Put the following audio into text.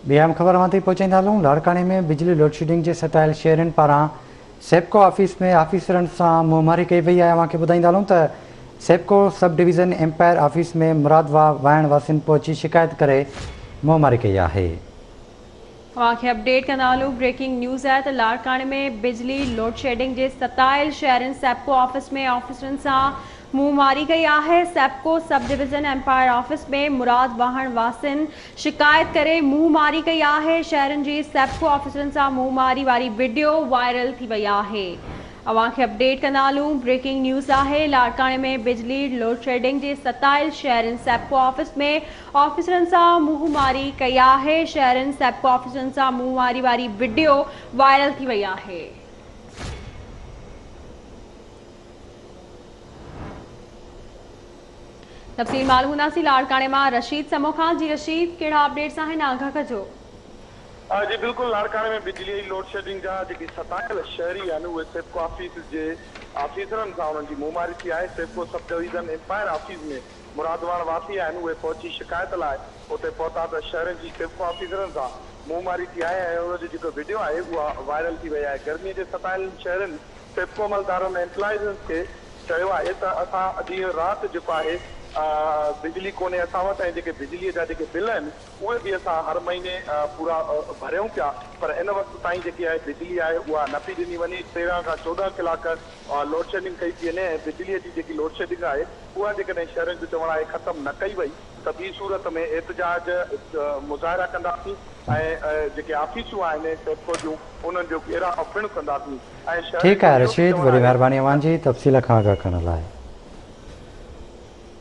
ॿिया ख़बर मां पहुचाईंदा हलूं। लाड़काने में बिजली लोड शेडिंग जे सतायल शहरनि पारां सेप्को ऑफिस में ऑफिसरनि सां मुंहमारी कई वई आहे। तव्हांखे ॿुधाईंदा हलूं त सेप्को सब डिवीज़न एम्पायर ऑफिस में मुरादवा वाहण वासिन पहुची शिकायत करे मुंहमारी कई आहे। अपडेट कंदा हलूं। ब्रेकिंग न्यूज़ है तो लाड़काने में बिजली लोड शेडिंग के सतायल शहरनि सेप्को ऑफिस में ऑफिसरनि सां मुंहमारी कई है। सेप्को सब डिवीज़न एम्पायर ऑफिस में मुराद वाहन वासिन शिकायत करे मुंहमारी कई है। शहरनि जी सेप्को ऑफिसरनि सां मुंहमारी वारी वीडियो वायरल थी वई है। अपडेट कंदा हलूं। ब्रेकिंग न्यूज़ है। लाड़काने में बिजली लोड शेडिंग के सतायल शहरनि सेप्को ऑफिस में ऑफिसरनि सां मुंहमारी कई है। शहरनि सेप्को ऑफिसरनि सां मुंहमारी वारी वीडियो वायरल थी वई है। तफ़सील मालूम हूंदासीं लाड़काने में रशीद समो खान। जी रशीद, कहिड़ा अपडेट्स आहिनि, आगाह कजो। जी बिल्कुल, लाड़काने में बिजली लोड शेडिंग जा जेके सतायल शहरी आहिनि उहे सेप्को ऑफिस जे ऑफिसरनि सां उन्हनि जी मुंहमारी थी आहे। सेप्को सब डिवीज़न एम्पायर ऑफिस में मुरादवान वासी आहिनि उहे पहुची शिकायत लाइ उते पहुता त शहरनि जी सेप्को ऑफिसरनि सां मुंहमारी थी आहे ऐं उन जो जेको वीडियो आहे उहा वायरल थी वई आहे। गर्मीअ जे सतायल शहरनि सेप्को अमलदारनि ऐं एम्प्लॉइज़नि खे चयो आहे त असां ॾींहुं राति जेको आहे बिजली कोन्हे असां वटि ऐं जेके बिजलीअ जा जेके बिल आहिनि उहे बि असां हर महीने पूरा भरियूं पिया, पर इन वक़्तु ताईं जेकी आहे बिजली आहे उहा न पई ॾिनी वञे। 13 खां 14 कलाक लोड शेडिंग कई थी वञे ऐं बिजलीअ जी जेकी लोड शेडिंग आहे उहा जेकॾहिं शहरनि जो चवणु आहे ख़तमु न कई वई त ॿी सूरत में एतिजाज मुज़ाहिरा कंदासीं ऐं जेके ऑफिसूं आहिनि सेप्को जूं उन्हनि जो घेराव पिणु कंदासीं। ठीकु आहे रशीद, वॾी महिरबानी अव्हां जी तफ़सील खां आगाह करण लाइ।